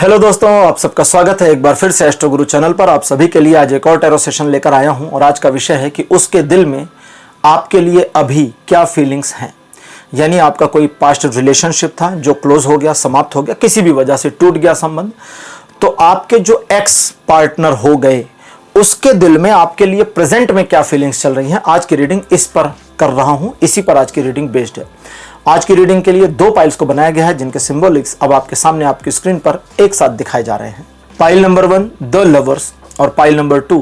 Hello दोस्तों, आप सबका स्वागत है एक बार फिर से एस्ट्रो गुरु चैनल पर। आप सभी के लिए आज एक और टैरो सेशन लेकर आया हूं और आज का विषय है कि उसके दिल में आपके लिए अभी क्या फीलिंग्स हैं। यानी आपका कोई पास्ट रिलेशनशिप था जो क्लोज हो गया, समाप्त हो गया, किसी भी वजह से टूट गया संबंध, तो आपके जो एक्स पार्टनर हो गए उसके दिल में आपके लिए प्रेजेंट में क्या फीलिंग्स चल रही हैं। आज की रीडिंग इस पर कर रहा हूं, इसी पर आज की रीडिंग बेस्ड है। आज की रीडिंग के लिए दो पाइल्स को बनाया गया है जिनके सिंबॉलिक्स अब आपके सामने आपकी स्क्रीन पर एक साथ दिखाए जा रहे हैं। पाइल नंबर 1 द लवर्स और pile number 2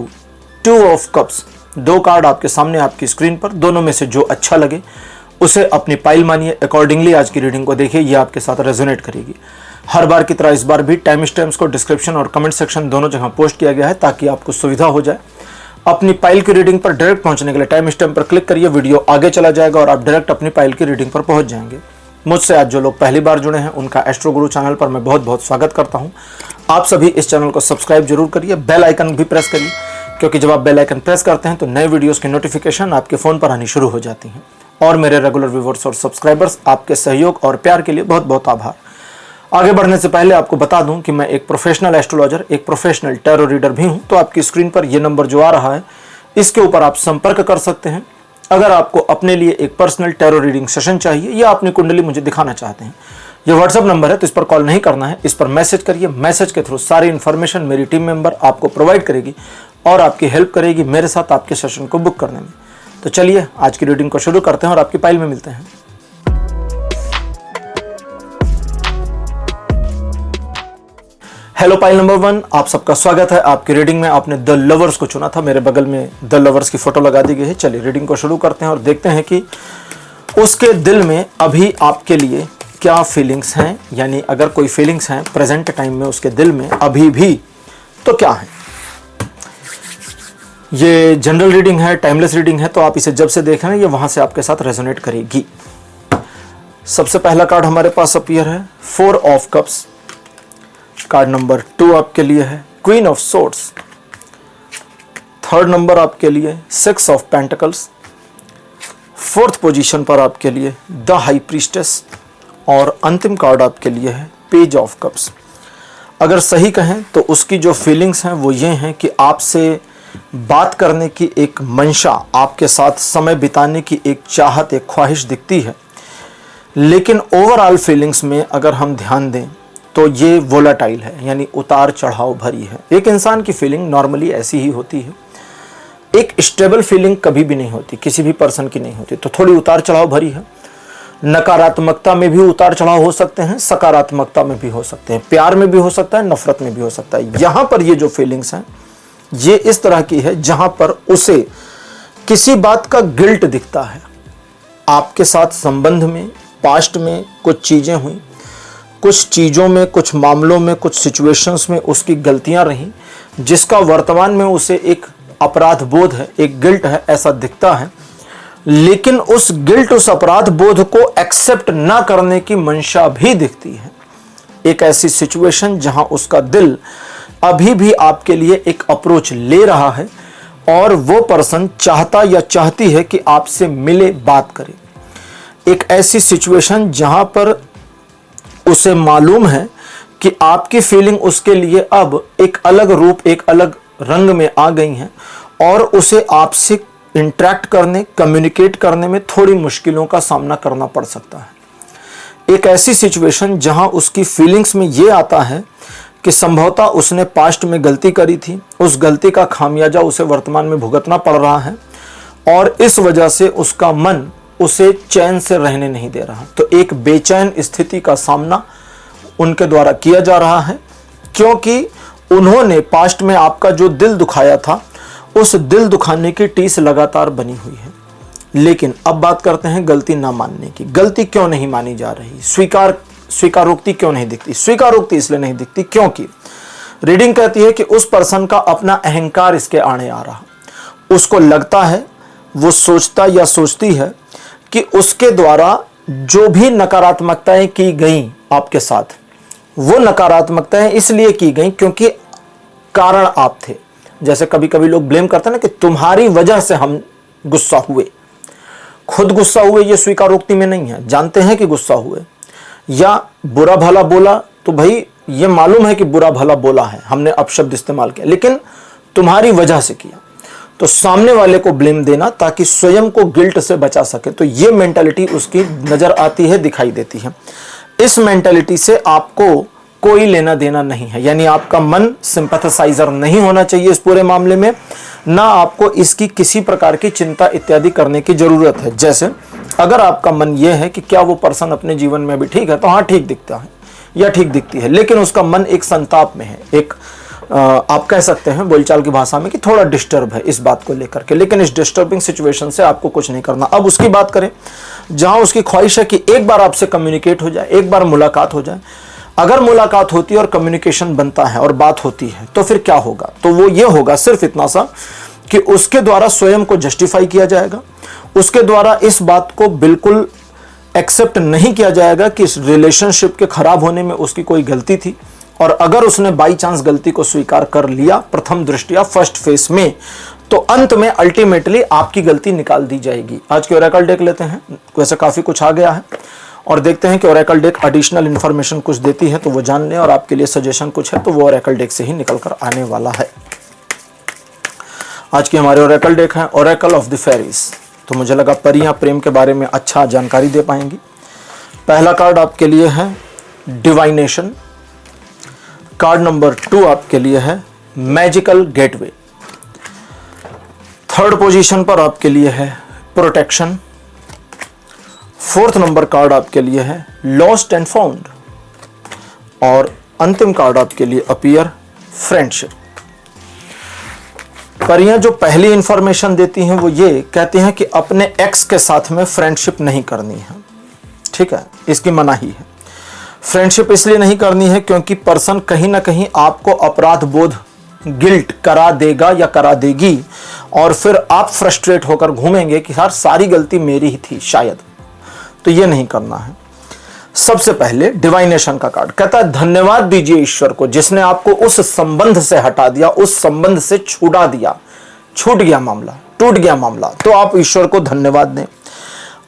two of cups. दो कार्ड आपके सामने आपकी स्क्रीन पर, दोनों में से जो अच्छा लगे उसे अपनी पाइल मानिए। अकॉर्डिंगली आज की रीडिंग को देखिए, ये आपके साथ रेजोनेट करेगी। हर बार की तरह इस बार भी टाइम स्टैम्प्स को डिस्क्रिप्शन और कमेंट सेक्शन दोनों जगह पोस्ट किया गया है ताकि आपको सुविधा हो जाए। अपनी पाइल की रीडिंग पर डायरेक्ट पहुंचने के लिए टाइम स्टैम्प पर क्लिक करिए, वीडियो आगे चला जाएगा और आप डायरेक्ट अपनी पाइल की रीडिंग पर पहुंच जाएंगे। मुझसे आज जो लोग पहली बार जुड़े हैं उनका एस्ट्रो गुरु चैनल पर मैं बहुत बहुत स्वागत करता हूं। आप सभी इस चैनल को सब्सक्राइब जरूर करिए, बेल आइकन भी प्रेस करिए, क्योंकि जब आप बेल आइकन प्रेस करते हैं तो नए वीडियोस की नोटिफिकेशन आपके फ़ोन पर आनी शुरू हो जाती हैं। और मेरे रेगुलर व्यूवर्स और सब्सक्राइबर्स, आपके सहयोग और प्यार के लिए बहुत बहुत आभार। आगे बढ़ने से पहले आपको बता दूं कि मैं एक प्रोफेशनल एस्ट्रोलॉजर, एक प्रोफेशनल टैरो रीडर भी हूं। तो आपकी स्क्रीन पर यह नंबर जो आ रहा है इसके ऊपर आप संपर्क कर सकते हैं अगर आपको अपने लिए एक पर्सनल टैरो रीडिंग सेशन चाहिए या अपनी कुंडली मुझे दिखाना चाहते हैं। यह व्हाट्सअप नंबर है तो इस पर कॉल नहीं करना है, इस पर मैसेज करिए। मैसेज के थ्रू सारी इन्फॉर्मेशन मेरी टीम मेंबर आपको प्रोवाइड करेगी और आपकी हेल्प करेगी मेरे साथ आपके सेशन को बुक करने में। तो चलिए आज की रीडिंग को शुरू करते हैं और आपकी पाइल में मिलते हैं। हेलो पाइल नंबर 1, आप सबका स्वागत है। आपकी रीडिंग में आपने द लवर्स को चुना था, मेरे बगल में द लवर्स की फोटो लगा दी गई है। चलिए रीडिंग को शुरू करते हैं और देखते हैं कि उसके दिल में अभी आपके लिए क्या फीलिंग्स हैं। यानी अगर कोई फीलिंग्स हैं प्रेजेंट टाइम में उसके दिल में अभी भी, तो क्या है। ये जनरल रीडिंग है, टाइमलेस रीडिंग है, तो आप इसे जब से देख रहे हैं ये वहां से आपके साथ रेजोनेट करेगी। सबसे पहला कार्ड हमारे पास अपीयर है 4 ऑफ कप्स। कार्ड नंबर 2 आपके लिए है queen of swords. Third number आपके लिए 6 ऑफ पेंटिकल्स। फोर्थ पोजीशन पर आपके लिए द हाई प्रीस्टेस और अंतिम कार्ड आपके लिए है पेज ऑफ कप्स। अगर सही कहें तो उसकी जो फीलिंग्स हैं वो ये हैं कि आपसे बात करने की एक मंशा, आपके साथ समय बिताने की एक चाहत, एक ख्वाहिश दिखती है। लेकिन ओवरऑल फीलिंग्स में अगर हम ध्यान दें तो ये वोलाटाइल है, यानी उतार चढ़ाव भरी है। एक इंसान की फीलिंग नॉर्मली ऐसी ही होती है, एक स्टेबल फीलिंग कभी भी नहीं होती, किसी भी पर्सन की नहीं होती। तो थोड़ी उतार चढ़ाव भरी है। नकारात्मकता में भी उतार चढ़ाव हो सकते हैं, सकारात्मकता में भी हो सकते हैं, प्यार में भी हो सकता है, नफरत में भी हो सकता है। यहां पर ये जो फीलिंग्स हैं ये इस तरह की है जहां पर उसे किसी बात का गिल्ट दिखता है। आपके साथ संबंध में पास्ट में कुछ चीजें हुई, कुछ चीज़ों में, कुछ मामलों में, कुछ सिचुएशंस में उसकी गलतियां रहीं जिसका वर्तमान में उसे एक अपराध बोध है, एक गिल्ट है, ऐसा दिखता है। लेकिन उस गिल्ट, उस अपराध बोध को एक्सेप्ट ना करने की मंशा भी दिखती है। एक ऐसी सिचुएशन जहां उसका दिल अभी भी आपके लिए एक अप्रोच ले रहा है और वो पर्सन चाहता या चाहती है कि आपसे मिले, बात करे। एक ऐसी सिचुएशन जहां पर उसे मालूम है कि आपकी फीलिंग उसके लिए अब एक अलग रूप, एक अलग रंग में आ गई हैं और उसे आपसे इंटरेक्ट करने, कम्युनिकेट करने में थोड़ी मुश्किलों का सामना करना पड़ सकता है। एक ऐसी सिचुएशन जहां उसकी फीलिंग्स में ये आता है कि संभवतः उसने पास्ट में गलती करी थी, उस गलती का खामियाजा उसे वर्तमान में भुगतना पड़ रहा है और इस वजह से उसका मन उसे चैन से रहने नहीं दे रहा। तो एक बेचैन स्थिति का सामना उनके द्वारा किया जा रहा है, क्योंकि उन्होंने पास्ट में आपका जो दिल दुखाया था उस दिल दुखाने की टीस लगातार बनी हुई है। लेकिन अब बात करते हैं गलती ना मानने की। गलती क्यों नहीं मानी जा रही, स्वीकारोक्ति क्यों नहीं दिखती। स्वीकारोक्ति इसलिए नहीं दिखती क्योंकि रीडिंग कहती है कि उस पर्सन का अपना अहंकार इसके आड़े आ रहा। उसको लगता है, वो सोचता या सोचती है कि उसके द्वारा जो भी नकारात्मकताएं की गई आपके साथ, वो नकारात्मकताएं इसलिए की गई क्योंकि कारण आप थे। जैसे कभी कभी लोग ब्लेम करते हैं ना कि तुम्हारी वजह से हम गुस्सा हुए। खुद गुस्सा हुए ये स्वीकारोक्ति में नहीं है, जानते हैं कि गुस्सा हुए, या बुरा भला बोला तो भाई ये मालूम है कि बुरा भला बोला है, हमने अपशब्द इस्तेमाल किया, लेकिन तुम्हारी वजह से किया, तो सामने वाले को ब्लेम देना ताकि स्वयं को गिल्ट से बचा सके, तो ये मेंटालिटी उसकी नजर आती है, दिखाई देती है। इस मेंटालिटी से आपको कोई लेना देना नहीं है, यानी आपका मन सिंपैथेसाइजर नहीं होना चाहिए इस पूरे मामले में, ना आपको इसकी किसी प्रकार की चिंता इत्यादि करने की जरूरत है। जैसे अगर आपका मन यह है कि क्या वो पर्सन अपने जीवन में भी ठीक है, तो हाँ ठीक दिखता है या ठीक दिखती है, लेकिन उसका मन एक संताप में है, एक आप कह सकते हैं बोलचाल की भाषा में कि थोड़ा डिस्टर्ब है इस बात को लेकर के, लेकिन इस डिस्टर्बिंग सिचुएशन से आपको कुछ नहीं करना। अब उसकी बात करें जहां उसकी ख्वाहिश है कि एक बार आपसे कम्युनिकेट हो जाए, एक बार मुलाकात हो जाए। अगर मुलाकात होती है और कम्युनिकेशन बनता है और बात होती है, तो फिर क्या होगा? तो वो ये होगा सिर्फ इतना सा कि उसके द्वारा स्वयं को जस्टिफाई किया जाएगा, उसके द्वारा इस बात को बिल्कुल एक्सेप्ट नहीं किया जाएगा कि इस रिलेशनशिप के खराब होने में उसकी कोई गलती थी। और अगर उसने बाई चांस गलती को स्वीकार कर लिया प्रथम दृष्टिया फर्स्ट फेस में, तो अंत में अल्टीमेटली आपकी गलती निकाल दी जाएगी। आज के ओरेकल डेक लेते हैं, वैसे काफी कुछ आ गया है, और देखते हैं कि ओरेकल डेक एडिशनल इंफॉर्मेशन कुछ देती है तो वो जान लें, और आपके लिए सजेशन कुछ है तो वो ओरेकल डेक से ही निकल कर आने वाला है। आज के हमारे ओरेकल डेक है ओरेकल ऑफ द फेरीज, तो मुझे लगा परियां प्रेम के बारे में अच्छा जानकारी दे पाएंगी। पहला कार्ड आपके लिए है डिवाइनेशन, कार्ड नंबर 2 आपके लिए है मैजिकल गेटवे, थर्ड पोजीशन पर आपके लिए है प्रोटेक्शन, फोर्थ नंबर कार्ड आपके लिए है लॉस्ट एंड फाउंड, और अंतिम कार्ड आपके लिए अपीयर फ्रेंडशिप। परियां जो पहली इंफॉर्मेशन देती हैं वो ये कहती हैं कि अपने एक्स के साथ में फ्रेंडशिप नहीं करनी है, ठीक है, इसकी मनाही है। फ्रेंडशिप इसलिए नहीं करनी है क्योंकि पर्सन कहीं ना कहीं आपको अपराध बोध गिल्ट करा देगा या करा देगी, और फिर आप फ्रस्ट्रेट होकर घूमेंगे कि यार सारी गलती मेरी ही थी शायद, तो ये नहीं करना है। सबसे पहले डिवाइनेशन का कार्ड कहता है धन्यवाद दीजिए ईश्वर को जिसने आपको उस संबंध से हटा दिया, उस संबंध से छुड़ा दिया, छूट गया मामला, टूट गया मामला, तो आप ईश्वर को धन्यवाद दें।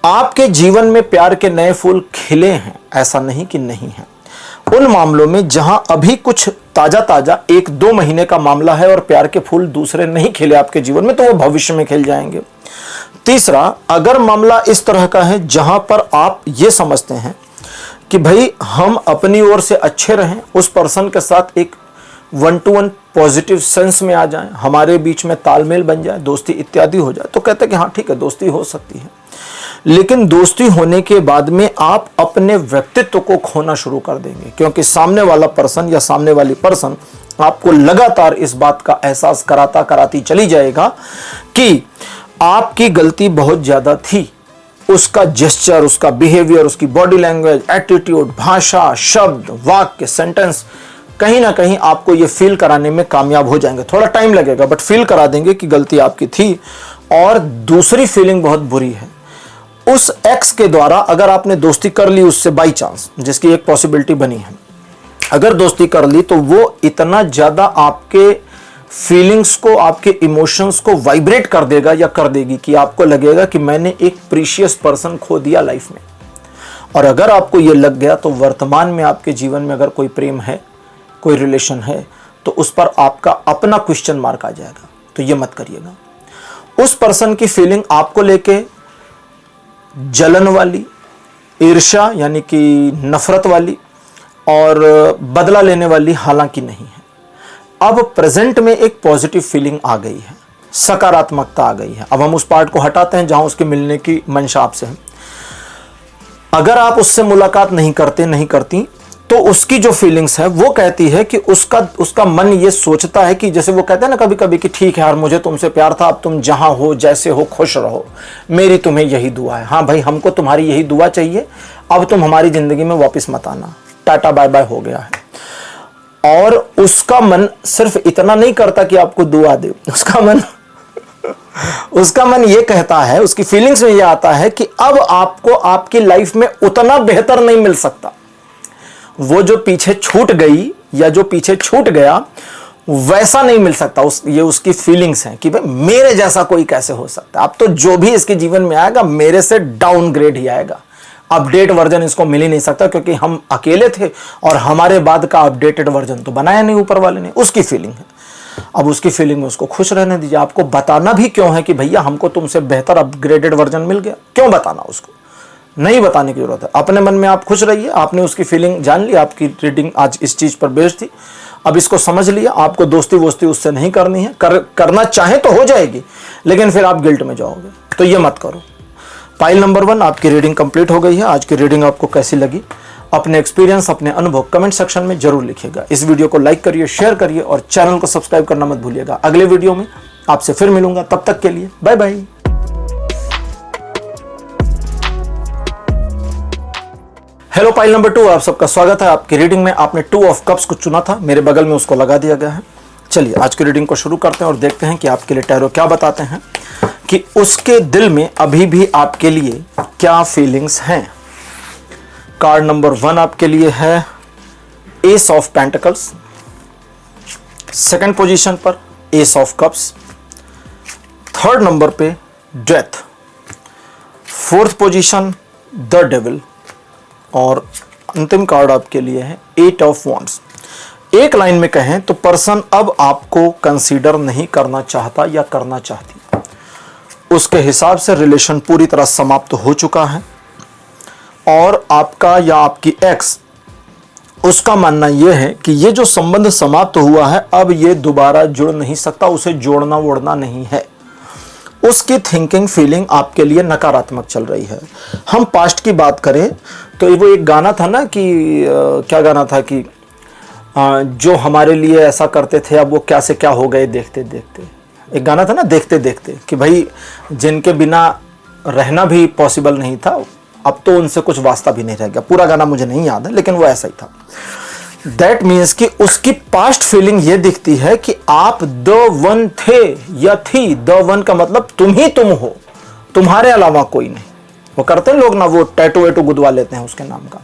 आपके जीवन में प्यार के नए फूल खिले हैं, ऐसा नहीं कि नहीं है। उन मामलों में जहां अभी कुछ ताजा ताजा 1-2 महीने का मामला है और प्यार के फूल दूसरे नहीं खिले आपके जीवन में, तो वो भविष्य में खिल जाएंगे। तीसरा, अगर मामला इस तरह का है जहां पर आप ये समझते हैं कि भाई हम अपनी ओर से अच्छे रहें, उस पर्सन के साथ एक 1-to-1 पॉजिटिव सेंस में आ जाएं, हमारे बीच में तालमेल बन जाए, दोस्ती इत्यादि हो जाए, तो कहते हैं कि हाँ ठीक है दोस्ती हो सकती है, लेकिन दोस्ती होने के बाद में आप अपने व्यक्तित्व को खोना शुरू कर देंगे, क्योंकि सामने वाला पर्सन या सामने वाली पर्सन आपको लगातार इस बात का एहसास कराता कराती चली जाएगा कि आपकी गलती बहुत ज्यादा थी। उसका जेस्चर, उसका बिहेवियर, उसकी बॉडी लैंग्वेज, एटीट्यूड, भाषा, शब्द, वाक्य, सेंटेंस कहीं ना कहीं आपको ये फील कराने में कामयाब हो जाएंगे। थोड़ा टाइम लगेगा बट फील करा देंगे कि गलती आपकी थी। और दूसरी फीलिंग बहुत बुरी है, उस एक्स के द्वारा अगर आपने दोस्ती कर ली उससे बाई चांस, जिसकी एक पॉसिबिलिटी बनी है, अगर दोस्ती कर ली तो वो इतना ज्यादा आपके फीलिंग्स को, आपके इमोशंस को वाइब्रेट कर देगा या कर देगी कि आपको लगेगा कि मैंने एक प्रीशियस पर्सन खो दिया लाइफ में। और अगर आपको ये लग गया तो वर्तमान में आपके जीवन में अगर कोई प्रेम है, कोई रिलेशन है, तो उस पर आपका अपना क्वेश्चन मार्क आ जाएगा, तो ये मत करिएगा। उस पर्सन की फीलिंग आपको लेके जलन वाली, ईर्ष्या यानी कि नफरत वाली और बदला लेने वाली हालांकि नहीं है। अब प्रेजेंट में एक पॉजिटिव फीलिंग आ गई है, सकारात्मकता आ गई है। अब हम उस पार्ट को हटाते हैं जहां उसके मिलने की मंशा आपसे है। अगर आप उससे मुलाकात नहीं करती तो उसकी जो फीलिंग्स है वो कहती है कि उसका मन ये सोचता है कि जैसे वो कहते हैं ना कभी कभी कि ठीक है यार मुझे तुमसे प्यार था, अब तुम जहां हो जैसे हो खुश रहो, मेरी तुम्हें यही दुआ है। हाँ भाई हमको तुम्हारी यही दुआ चाहिए, अब तुम हमारी जिंदगी में वापस मत आना, टाटा बाय बाय हो गया है। और उसका मन सिर्फ इतना नहीं करता कि आपको दुआ दे, उसका मन ये कहता है, उसकी फीलिंग्स में ये आता है कि अब आपको आपकी लाइफ में उतना बेहतर नहीं मिल सकता। वो जो पीछे छूट गई या जो पीछे छूट गया वैसा नहीं मिल सकता। ये उसकी फीलिंग्स हैं कि भाई मेरे जैसा कोई कैसे हो सकता है, अब तो जो भी इसके जीवन में आएगा मेरे से डाउनग्रेड ही आएगा, अपडेट वर्जन इसको मिल ही नहीं सकता, क्योंकि हम अकेले थे और हमारे बाद का अपडेटेड वर्जन तो बनाया नहीं ऊपर वाले ने। उसकी फीलिंग है, अब उसकी फीलिंग में उसको खुश रहने दीजिए। आपको बताना भी क्यों है कि भैया हमको तुमसे बेहतर अपग्रेडेड वर्जन मिल गया, क्यों बताना उसको, नहीं बताने की जरूरत है। अपने मन में आप खुश रहिए, आपने उसकी फीलिंग जान ली, आपकी रीडिंग आज इस चीज पर बेस्ड थी, अब इसको समझ लिया। आपको दोस्ती वोस्ती उससे नहीं करनी है, करना चाहे तो हो जाएगी, लेकिन फिर आप गिल्ट में जाओगे, तो ये मत करो। पाइल नंबर 1 आपकी रीडिंग कंप्लीट हो गई है। आज की रीडिंग आपको कैसी लगी, अपने एक्सपीरियंस, अपने अनुभव कमेंट सेक्शन में जरूर लिखिएगा। इस वीडियो को लाइक करिए, शेयर करिए और चैनल को सब्सक्राइब करना मत भूलिएगा। अगले वीडियो में आपसे फिर मिलूंगा, तब तक के लिए bye bye. Hello pile number 2, आप सबका स्वागत है। आपकी रीडिंग में आपने 2 ऑफ कप्स को चुना था, मेरे बगल में उसको लगा दिया गया है। चलिए आज की रीडिंग को शुरू करते हैं और देखते हैं कि आपके लिए टैरो क्या बताते हैं, कि उसके दिल में अभी भी आपके लिए क्या फीलिंग्स हैं। कार्ड नंबर 1 आपके लिए है ace of pentacles, second position पर ace of cups, third number पे death, fourth position the devil और अंतिम कार्ड आपके लिए है 8 ऑफ वॉन्ड्स। एक लाइन में कहें तो पर्सन अब आपको कंसीडर नहीं करना चाहता या करना चाहती, उसके हिसाब से रिलेशन पूरी तरह समाप्त हो चुका है और आपका या आपकी एक्स, उसका मानना यह है कि ये जो संबंध समाप्त हुआ है अब ये दोबारा जुड़ नहीं सकता, उसे जोड़ना वोड़ना नहीं है। उसकी थिंकिंग फीलिंग आपके लिए नकारात्मक चल रही है। हम पास्ट की बात करें तो वो एक गाना था ना कि क्या गाना था कि जो हमारे लिए ऐसा करते थे अब वो क्या से क्या हो गए देखते देखते। एक गाना था ना देखते देखते, कि भाई जिनके बिना रहना भी पॉसिबल नहीं था अब तो उनसे कुछ वास्ता भी नहीं रह गया। पूरा गाना मुझे नहीं याद है लेकिन वो ऐसा ही था। दैट मीन्स कि उसकी पास्ट फीलिंग ये दिखती है कि आप द वन थे या थी। द वन का मतलब तुम ही तुम हो, तुम्हारे अलावा कोई नहीं। वो करते हैं लोग ना, वो टैटू वैटू गुदवा लेते हैं उसके नाम का,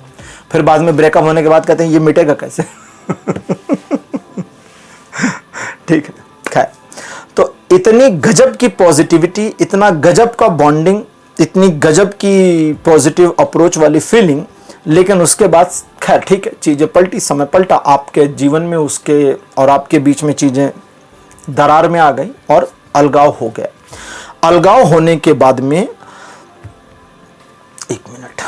फिर बाद में ब्रेकअप होने के बाद कहते हैं ये मिटेगा कैसे। ठीक है, खैर, तो इतनी गजब की पॉजिटिविटी, इतना गजब का बॉन्डिंग, इतनी गजब की पॉजिटिव अप्रोच वाली फीलिंग, लेकिन उसके बाद खैर ठीक है, चीज़ें पलटी, समय पलटा, आपके जीवन में उसके और आपके बीच में चीज़ें दरार में आ गई और अलगाव हो गया। अलगाव होने के बाद में, एक मिनट,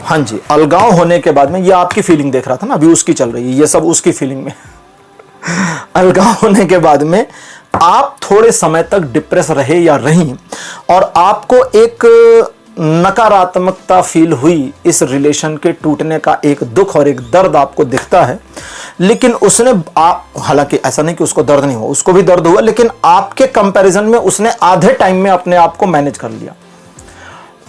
हाँ जी, अलगाव होने के बाद में, ये आपकी फीलिंग देख रहा था ना, अभी उसकी चल रही है, ये सब उसकी फीलिंग में। अलगाव होने के बाद में आप थोड़े समय तक डिप्रेस रहे या रहीं और आपको एक नकारात्मकता फील हुई, इस रिलेशन के टूटने का एक दुख और एक दर्द आपको दिखता है। लेकिन उसने हालांकि ऐसा नहीं कि उसको दर्द नहीं हुआ, उसको भी दर्द हुआ, लेकिन आपके कंपैरिजन में उसने आधे टाइम में अपने आप को मैनेज कर लिया।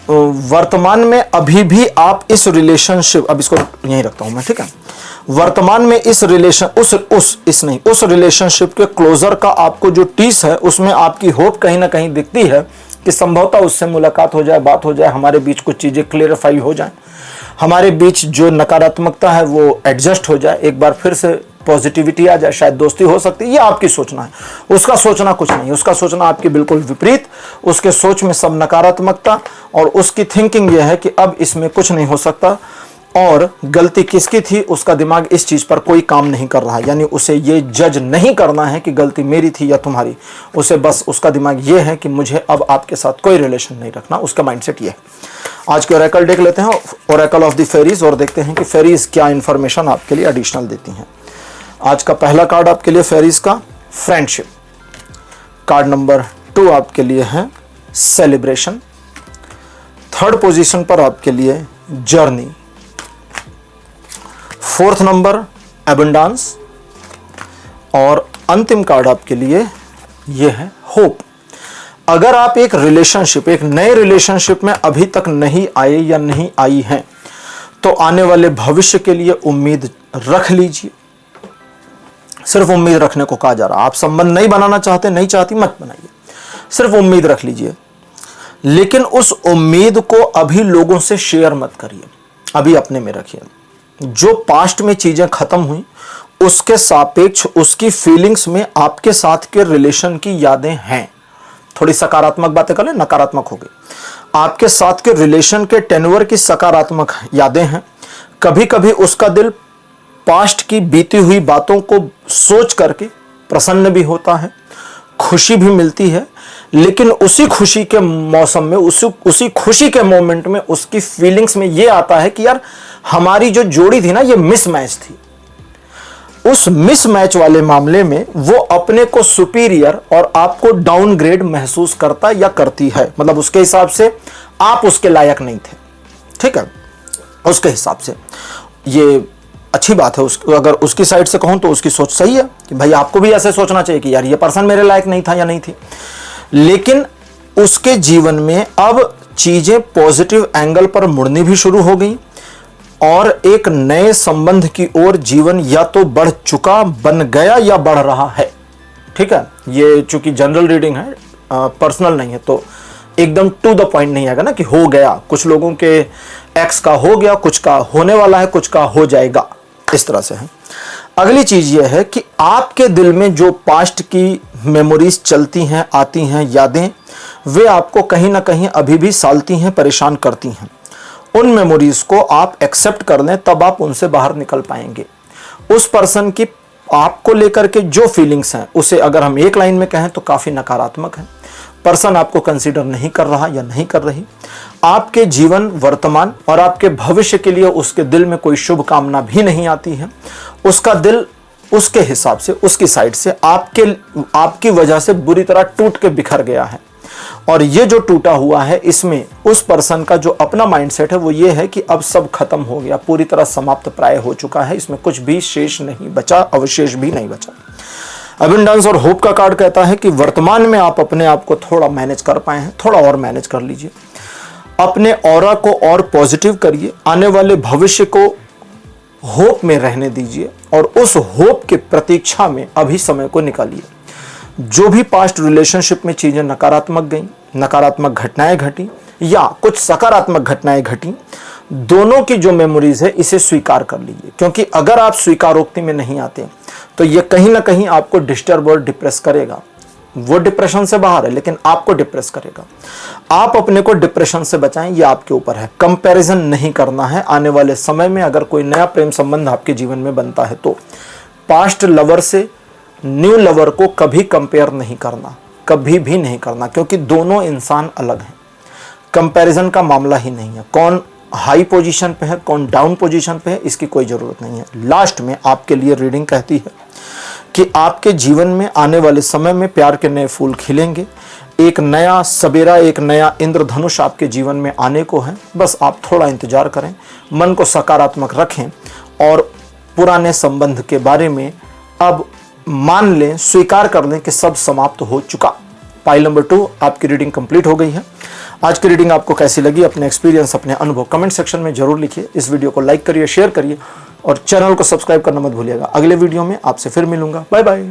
वर्तमान में अभी भी आप इस रिलेशनशिप, अब इसको यहीं रखता हूं मैं, ठीक है, वर्तमान में इस रिलेशन उस रिलेशनशिप के क्लोजर का आपको जो टीस है, उसमें आपकी होप कहीं ना कहीं दिखती है कि संभवतः उससे मुलाकात हो जाए, बात हो जाए, हमारे बीच कुछ चीजें क्लियरिफाई हो जाएं, हमारे बीच जो नकारात्मकता है वो एडजस्ट हो जाए, एक बार फिर से पॉजिटिविटी आ जाए, शायद दोस्ती हो सकती है। ये आपकी सोचना है, उसका सोचना कुछ नहीं, उसका सोचना आपकी बिल्कुल विपरीत। उसके सोच में सब नकारात्मकता और उसकी थिंकिंग ये है कि अब इसमें कुछ नहीं हो सकता और गलती किसकी थी, उसका दिमाग इस चीज पर कोई काम नहीं कर रहा है। यानी उसे ये जज नहीं करना है कि गलती मेरी थी या तुम्हारी, उसे बस उसका दिमाग ये है कि मुझे अब आपके साथ कोई रिलेशन नहीं रखना, उसका माइंडसेट ये है। आज के ओरेकल देख लेते हैं, ओरेकल ऑफ द फेरीज, और देखते हैं कि फेरीज क्या इंफॉर्मेशन आपके लिए एडिशनल देती हैं। आज का पहला कार्ड आपके लिए फेरीज का फ्रेंडशिप, कार्ड नंबर 2 आपके लिए है सेलिब्रेशन, थर्ड पोजीशन पर आपके लिए जर्नी, फोर्थ नंबर एबंडेंस और अंतिम कार्ड आपके लिए यह है होप। अगर आप एक रिलेशनशिप, एक नए रिलेशनशिप में अभी तक नहीं आए या नहीं आई हैं, तो आने वाले भविष्य के लिए उम्मीद रख लीजिए। सिर्फ उम्मीद रखने को कहा जा रहा है। आप संबंध नहीं बनाना चाहते, नहीं चाहती, मत बनाइए, सिर्फ उम्मीद रख लीजिए। लेकिन उस उम्मीद को अभी लोगों से शेयर मत करिए, अभी अपने में रखिए। जो पास्ट में चीजें खत्म हुई उसके सापेक्ष उसकी फीलिंग्स में आपके साथ के रिलेशन की यादें हैं। थोड़ी सकारात्मक बातें कर ले, नकारात्मक हो गई। आपके साथ के रिलेशन के टेन्योर की सकारात्मक यादें हैं। कभी कभी उसका दिल पास्ट की बीती हुई बातों को सोच करके प्रसन्न भी होता है, खुशी भी मिलती है, लेकिन उसी खुशी के मौसम में, उसी खुशी के मोमेंट में उसकी फीलिंग्स में यह आता है कि यार हमारी जो जोड़ी थी ना, ये मिसमैच थी। उस मिसमैच वाले मामले में वो अपने को सुपीरियर और आपको डाउनग्रेड महसूस करता या करती है। मतलब उसके हिसाब से आप उसके लायक नहीं थे, ठीक है, उसके हिसाब से। ये अच्छी बात है। अगर उसकी साइड से कहूं तो उसकी सोच सही है कि भाई आपको भी ऐसे सोचना चाहिए कि यार ये पर्सन मेरे लायक नहीं था या नहीं थी। लेकिन उसके जीवन में अब चीजें पॉजिटिव एंगल पर मुड़नी भी शुरू हो गई और एक नए संबंध की ओर जीवन या तो बढ़ चुका, बन गया या बढ़ रहा है। ठीक है, ये चूंकि जनरल रीडिंग है, पर्सनल नहीं है, तो एकदम टू द पॉइंट नहीं आएगा ना कि हो गया। कुछ लोगों के एक्स का हो गया, कुछ का होने वाला है, कुछ का हो जाएगा, इस तरह से है। अगली चीज यह है कि आपके दिल में जो पास्ट की मेमोरीज चलती हैं, आती हैं, यादें, वे आपको कहीं ना कहीं अभी भी सालती हैं, परेशान करती हैं। उन मेमोरीज को आप एक्सेप्ट कर लें, तब आप उनसे बाहर निकल पाएंगे। उस पर्सन की आपको लेकर के जो फीलिंग्स हैं, उसे अगर हम एक लाइन में कहें तो काफी नकारात्मक है। पर्सन आपको कंसीडर नहीं कर रहा या नहीं कर रही। आपके जीवन, वर्तमान और आपके भविष्य के लिए उसके दिल में कोई शुभ कामना भी नहीं आती है। उसका दिल उसके हिसाब से, उसकी साइड से आपकी वजह से बुरी तरह टूट के बिखर गया है। और ये जो टूटा हुआ है, इसमें उस पर्सन का जो अपना माइंडसेट है वो ये है कि अब सब खत्म हो गया, पूरी तरह समाप्त प्राय हो चुका है, इसमें कुछ भी शेष नहीं बचा, अवशेष भी नहीं बचा। अबंडेंस और होप का कार्ड कहता है कि वर्तमान में आप अपने आप को थोड़ा मैनेज कर पाए हैं, थोड़ा और मैनेज कर लीजिए। अपने ऑरा को और पॉजिटिव करिए, आने वाले भविष्य को होप में रहने दीजिए और उस होप की प्रतीक्षा में अभी समय को निकालिए। जो भी पास्ट रिलेशनशिप में चीजें नकारात्मक गई, नकारात्मक घटनाएं घटी या कुछ सकारात्मक घटनाएं घटी, दोनों की जो मेमोरीज है इसे स्वीकार कर लीजिए। क्योंकि अगर आप स्वीकारोक्ति में नहीं आते तो ये कहीं ना कहीं आपको डिस्टर्ब और डिप्रेस करेगा। वो डिप्रेशन से बाहर है लेकिन आपको डिप्रेस करेगा। आप अपने को डिप्रेशन से बचाएं, ये आपके ऊपर है। कंपैरिजन नहीं करना है। आने वाले समय में अगर कोई नया प्रेम संबंध आपके जीवन में बनता है तो पास्ट लवर से न्यू लवर को कभी कंपेयर नहीं करना, कभी भी नहीं करना, क्योंकि दोनों इंसान अलग हैं। कंपैरिजन का मामला ही नहीं है। कौन हाई पोजीशन पे है, कौन डाउन पोजीशन पे है, इसकी कोई जरूरत नहीं है। लास्ट में आपके लिए रीडिंग कहती है कि आपके जीवन में आने वाले समय में प्यार के नए फूल खिलेंगे। एक नया सवेरा, एक नया इंद्रधनुष आपके जीवन में आने को है। बस आप थोड़ा इंतजार करें, मन को सकारात्मक रखें और पुराने संबंध के बारे में अब मान लें, स्वीकार कर लें कि सब समाप्त हो चुका। पाइल नंबर 2 आपकी रीडिंग कंप्लीट हो गई है। आज की रीडिंग आपको कैसी लगी, अपने एक्सपीरियंस, अपने अनुभव कमेंट सेक्शन में जरूर लिखिए। इस वीडियो को लाइक करिए, शेयर करिए और चैनल को सब्सक्राइब करना मत भूलिएगा। अगले वीडियो में आपसे फिर मिलूंगा। Bye bye.